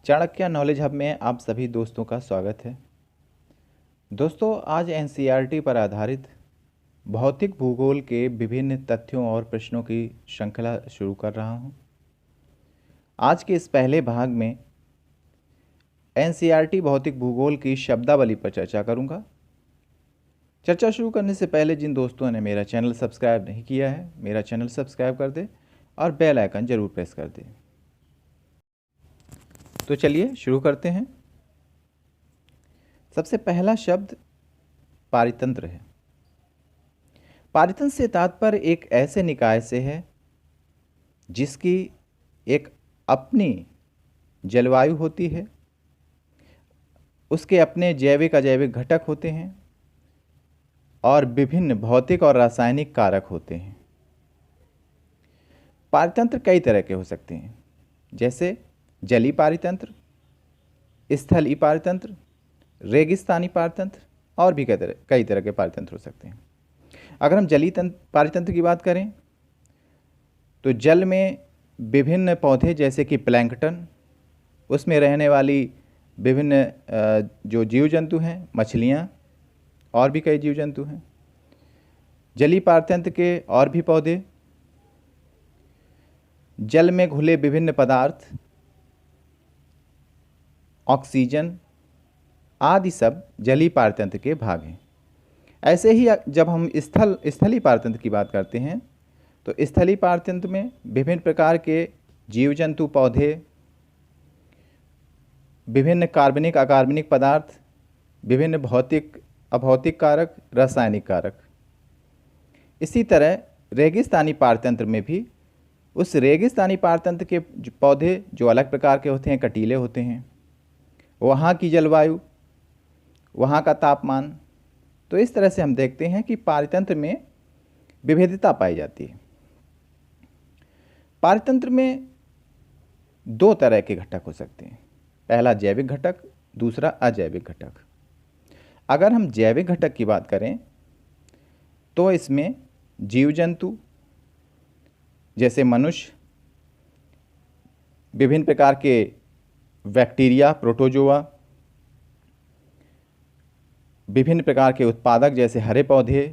Chanakya knowledge hub में आप सभी दोस्तों का स्वागत है। दोस्तों, आज एनसीईआरटी पर आधारित भौतिक भूगोल के विभिन्न तथ्यों और प्रश्नों की श्रृंखला शुरू कर रहा हूं। आज के इस पहले भाग में एनसीईआरटी भौतिक भूगोल की शब्दावली पर चर्चा करूंगा। चर्चा शुरू करने से पहले जिन दोस्तों ने मेरा चैनल सब्सक्राइब नहीं किया है, मेरा चैनल सब्सक्राइब कर दे और बेल आइकन जरूर प्रेस कर दे। तो चलिए शुरू करते हैं। सबसे पहला शब्द पारितंत्र है। पारितंत्र से तात्पर्य एक ऐसे निकाय से है जिसकी एक अपनी जलवायु होती है, उसके अपने जैविक अजैविक घटक होते हैं और विभिन्न भौतिक और रासायनिक कारक होते हैं। पारितंत्र कई तरह के हो सकते हैं, जैसे जलीय पारितंत्र, स्थलीय पारितंत्र, रेगिस्तानी पारितंत्र और भी कई तरह के पारितंत्र हो सकते हैं। अगर हम जलीय पारितंत्र की बात करें तो जल में विभिन्न पौधे जैसे कि प्लैंकटन, उसमें रहने वाली विभिन्न जो जीव जंतु हैं, मछलियाँ और भी कई जीव जंतु हैं। जलीय पारितंत्र के और भी पौधे, जल में घुले विभिन्न पदार्थ, ऑक्सीजन आदि सब जलीय पारितंत्र के भाग हैं। ऐसे ही जब हम स्थलीय पारितंत्र की बात करते हैं तो स्थलीय पारितंत्र में विभिन्न प्रकार के जीव जंतु, पौधे, विभिन्न कार्बनिक अकार्बनिक पदार्थ, विभिन्न भौतिक अभौतिक कारक, रासायनिक कारक। इसी तरह रेगिस्तानी पारितंत्र में भी उस रेगिस्तानी पारितंत्र के पौधे जो अलग प्रकार के होते हैं, कटीले होते हैं, वहाँ की जलवायु, वहाँ का तापमान। तो इस तरह से हम देखते हैं कि पारितंत्र में विविधता पाई जाती है। पारितंत्र में दो तरह के घटक हो सकते हैं, पहला जैविक घटक, दूसरा अजैविक घटक। अगर हम जैविक घटक की बात करें तो इसमें जीव जंतु जैसे मनुष्य, विभिन्न प्रकार के बैक्टीरिया, प्रोटोजोआ, विभिन्न प्रकार के उत्पादक जैसे हरे पौधे,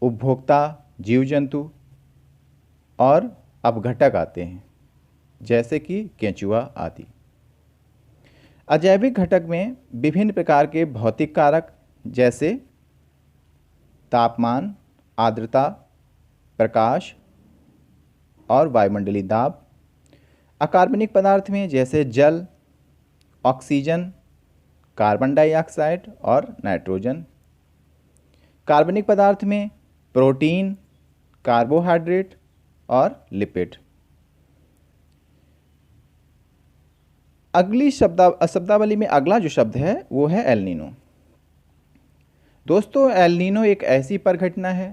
उपभोक्ता जीव जंतु और अपघटक आते हैं जैसे कि केंचुआ आदि। अजैविक घटक में विभिन्न प्रकार के भौतिक कारक जैसे तापमान, आर्द्रता, प्रकाश और वायुमंडलीय दाब। अकार्बनिक पदार्थ में जैसे जल, ऑक्सीजन, कार्बन डाइऑक्साइड और नाइट्रोजन। कार्बनिक पदार्थ में प्रोटीन, कार्बोहाइड्रेट और लिपिड। अगली शब्दावली में अगला जो शब्द है वो है एल नीनो। दोस्तों, एल नीनो एक ऐसी परिघटना है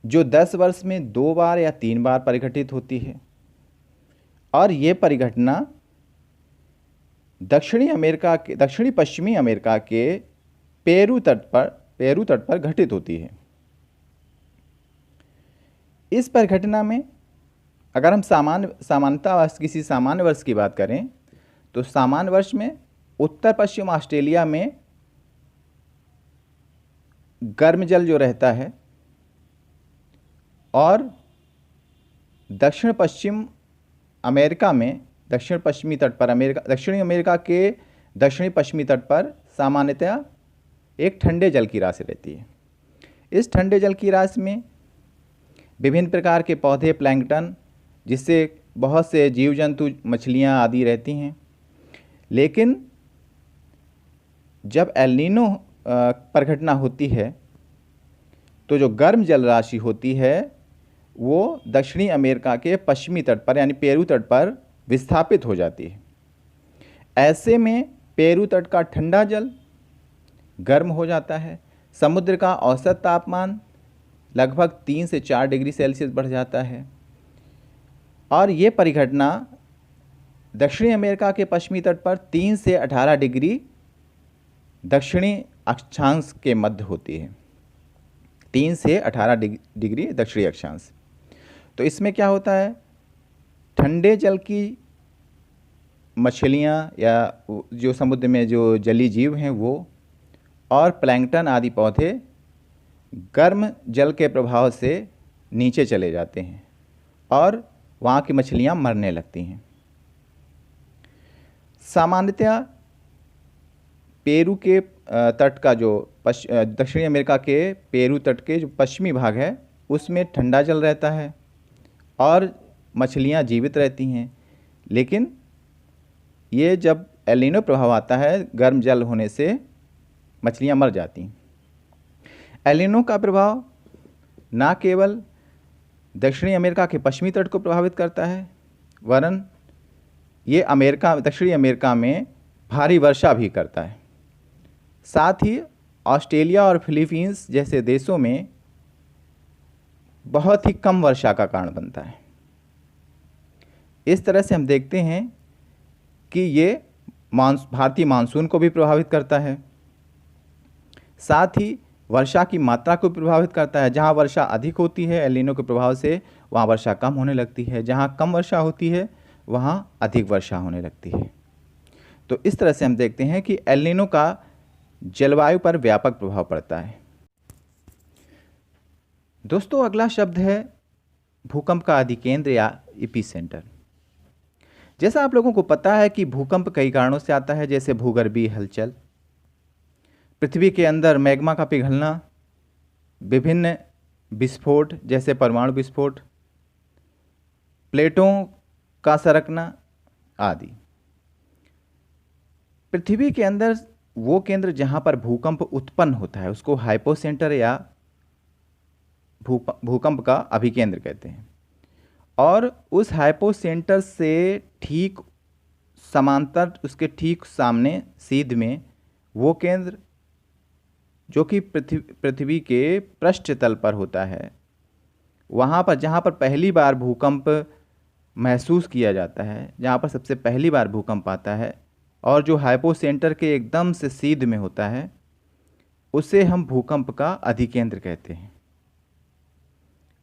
जो 10 वर्ष में 2 बार या 3 बार परिघटित होती है और ये परिघटना दक्षिणी पश्चिमी अमेरिका के पेरू तट पर घटित होती है। इस परिघटना में अगर हम किसी सामान्य वर्ष की बात करें तो सामान्य वर्ष में उत्तर पश्चिम ऑस्ट्रेलिया में गर्म जल जो रहता है और दक्षिण पश्चिम अमेरिका में दक्षिणी अमेरिका के दक्षिणी पश्चिमी तट पर सामान्यतया एक ठंडे जल की राशि रहती है। इस ठंडे जल की राशि में विभिन्न प्रकार के पौधे, प्लैंकटन, जिससे बहुत से जीव जंतु, मछलियाँ आदि रहती हैं। लेकिन जब एल नीनो परिघटना होती है तो जो गर्म जल राशि होती है वो दक्षिणी अमेरिका के पश्चिमी तट पर यानी पेरू तट पर विस्थापित हो जाती है। ऐसे में पेरू तट का ठंडा जल गर्म हो जाता है, समुद्र का औसत तापमान लगभग 3 से 4 डिग्री सेल्सियस बढ़ जाता है और ये परिघटना दक्षिणी अमेरिका के पश्चिमी तट पर 3 से 18 डिग्री दक्षिणी अक्षांश के मध्य होती है। 3 से 18 डिग्री दक्षिणी अक्षांश। तो इसमें क्या होता है, ठंडे जल की मछलियाँ या जो समुद्र में जो जलीय जीव हैं वो और प्लैंकटन आदि पौधे गर्म जल के प्रभाव से नीचे चले जाते हैं और वहाँ की मछलियाँ मरने लगती हैं। सामान्यतया पेरू के तट का जो दक्षिणी अमेरिका के पेरू तट के जो पश्चिमी भाग है उसमें ठंडा जल रहता है और मछलियाँ जीवित रहती हैं, लेकिन ये जब एल नीनो प्रभाव आता है गर्म जल होने से मछलियाँ मर जाती हैं। एल नीनो का प्रभाव ना केवल दक्षिणी अमेरिका के पश्चिमी तट को प्रभावित करता है वरन ये दक्षिणी अमेरिका में भारी वर्षा भी करता है। साथ ही ऑस्ट्रेलिया और फिलीपींस जैसे देशों में बहुत ही कम वर्षा का कारण बनता है। इस तरह से हम देखते हैं कि ये भारतीय मानसून को भी प्रभावित करता है, साथ ही वर्षा की मात्रा को प्रभावित करता है। जहाँ वर्षा अधिक होती है एल नीनो के प्रभाव से वहाँ वर्षा कम होने लगती है, जहाँ कम वर्षा होती है वहाँ अधिक वर्षा होने लगती है। तो इस तरह से हम देखते हैं कि एल नीनो का जलवायु पर व्यापक प्रभाव पड़ता है। दोस्तों, अगला शब्द है भूकंप का अधिकेंद्र या एपिसेंटर। जैसा आप लोगों को पता है कि भूकंप कई कारणों से आता है, जैसे भूगर्भीय हलचल, पृथ्वी के अंदर मैग्मा का पिघलना, विभिन्न विस्फोट जैसे परमाणु विस्फोट, प्लेटों का सरकना आदि। पृथ्वी के अंदर वो केंद्र जहाँ पर भूकंप उत्पन्न होता है उसको हाइपोसेंटर या भूकंप का अभिकेंद्र कहते हैं, और उस हाइपोसेंटर से ठीक समांतर उसके ठीक सामने सीध में वो केंद्र जो कि पृथ्वी के पृष्ठ तल पर होता है, वहाँ पर जहाँ पर पहली बार भूकंप महसूस किया जाता है, जहाँ पर सबसे पहली बार भूकंप आता है और जो हाइपोसेंटर के एकदम से सीध में होता है उसे हम भूकंप का अधिकेंद्र कहते हैं।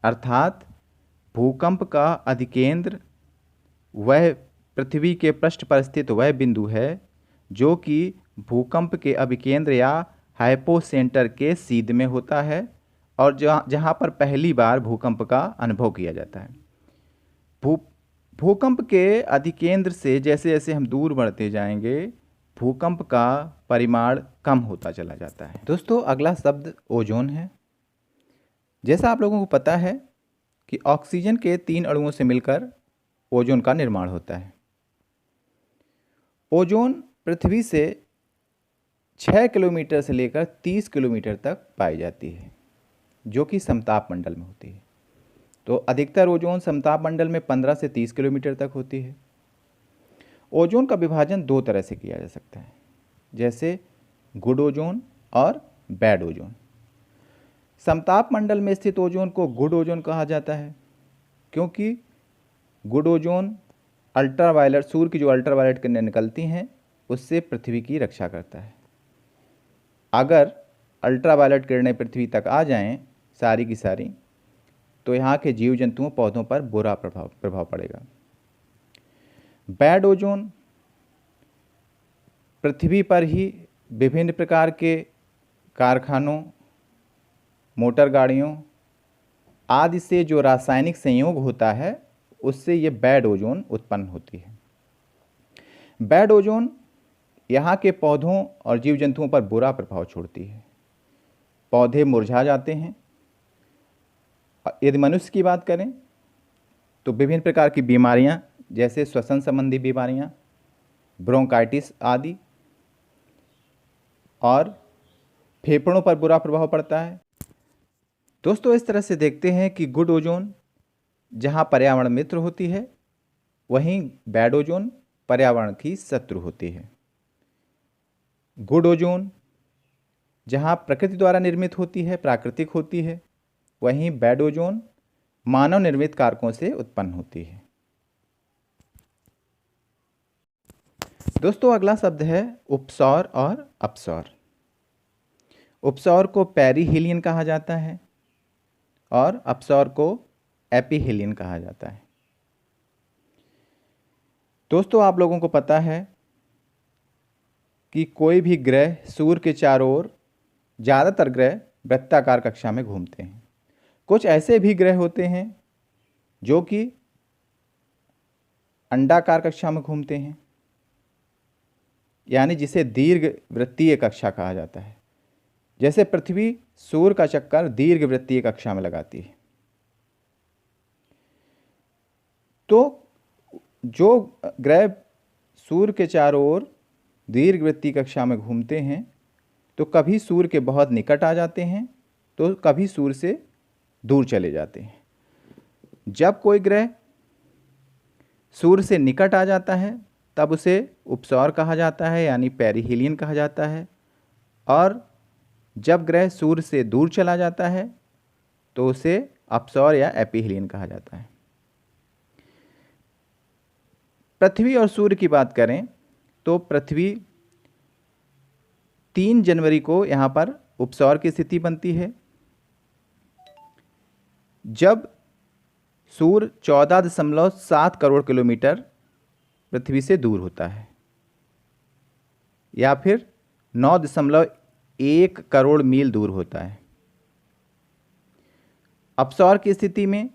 अर्थात भूकंप का अधिकेंद्र वह पृथ्वी के पृष्ठ पर स्थित वह बिंदु है जो कि भूकंप के अभिकेंद्र या हाइपोसेंटर के सीध में होता है और जहाँ पर पहली बार भूकंप का अनुभव किया जाता है। भूकंप के अधिकेंद्र से जैसे जैसे हम दूर बढ़ते जाएंगे भूकंप का परिमाण कम होता चला जाता है। दोस्तों, अगला शब्द ओजोन है। जैसा आप लोगों को पता है कि ऑक्सीजन के 3 अणुओं से मिलकर ओजोन का निर्माण होता है। ओजोन पृथ्वी से 6 किलोमीटर से लेकर 30 किलोमीटर तक पाई जाती है, जो कि समताप मंडल में होती है। तो अधिकतर ओजोन समताप मंडल में 15 से 30 किलोमीटर तक होती है। ओजोन का विभाजन 2 तरह से किया जा सकता है, जैसे गुड ओजोन और बैड ओजोन। समताप मंडल में स्थित ओजोन को गुड ओजोन कहा जाता है, क्योंकि गुड ओजोन अल्ट्रावायलेट, सूर्य की जो अल्ट्रावायलेट किरणें निकलती हैं उससे पृथ्वी की रक्षा करता है। अगर अल्ट्रावायलेट किरणें पृथ्वी तक आ जाएं सारी की सारी, तो यहाँ के जीव जंतुओं पौधों पर बुरा प्रभाव पड़ेगा। बैड ओजोन पृथ्वी पर ही विभिन्न प्रकार के कारखानों, मोटर गाड़ियों आदि से जो रासायनिक संयोग होता है उससे ये बैड ओजोन उत्पन्न होती है। बैड ओजोन यहाँ के पौधों और जीव जंतुओं पर बुरा प्रभाव छोड़ती है। पौधे मुरझा जाते हैं। यदि मनुष्य की बात करें तो विभिन्न प्रकार की बीमारियां जैसे श्वसन संबंधी बीमारियां, ब्रोंकाइटिस आदि, और फेफड़ों पर बुरा प्रभाव पड़ता है। दोस्तों, इस तरह से देखते हैं कि गुड ओजोन जहां पर्यावरण मित्र होती है, वहीं बैड ओजोन पर्यावरण की शत्रु होती है। गुड ओजोन जहां प्रकृति द्वारा निर्मित होती है, प्राकृतिक होती है, वहीं बैड ओजोन मानव निर्मित कारकों से उत्पन्न होती है। दोस्तों, अगला शब्द है उपसौर और अपसौर। उपसौर को पेरिहीलियन कहा जाता है और अपसौर को एपिहीलियन कहा जाता है। दोस्तों, आप लोगों को पता है कि कोई भी ग्रह सूर्य के चारों ओर, ज़्यादातर ग्रह वृत्ताकार कक्षा में घूमते हैं। कुछ ऐसे भी ग्रह होते हैं जो कि अंडाकार कक्षा में घूमते हैं, यानी जिसे दीर्घ वृत्तीय कक्षा कहा जाता है। जैसे पृथ्वी सूर्य का चक्कर दीर्घ वृत्तीय कक्षा में लगाती है। तो जो ग्रह सूर्य के चारों ओर दीर्घवृत्तीय कक्षा में घूमते हैं, तो कभी सूर्य के बहुत निकट आ जाते हैं, तो कभी सूर्य से दूर चले जाते हैं। जब कोई ग्रह सूर्य से निकट आ जाता है तब उसे उपसौर कहा जाता है, यानी पेरिहेलियन कहा जाता है। और जब ग्रह सूर्य से दूर चला जाता है तो उसे अपसौर या एपिहेलियन कहा जाता है। पृथ्वी और सूर्य की बात करें तो पृथ्वी 3 जनवरी को यहाँ पर उपसौर की स्थिति बनती है, जब सूर्य 14.7 करोड़ किलोमीटर पृथ्वी से दूर होता है, या फिर 9.1 करोड़ मील दूर होता है। अपसौर की स्थिति में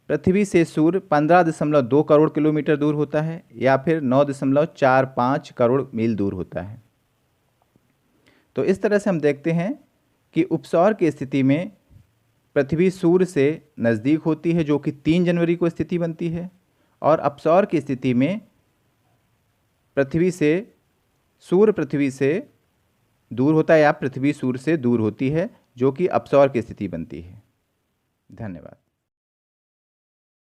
पृथ्वी से सूर्य 15.2 करोड़ किलोमीटर दूर होता है, या फिर 9.45 करोड़ मील दूर होता है। तो इस तरह से हम देखते हैं कि उपसौर की स्थिति में पृथ्वी सूर्य से नज़दीक होती है, जो कि 3 जनवरी को स्थिति बनती है, और अपसौर की स्थिति में सूर्य पृथ्वी से दूर होता है, या पृथ्वी सूर्य से दूर होती है, जो कि अपसौर की स्थिति बनती है। धन्यवाद।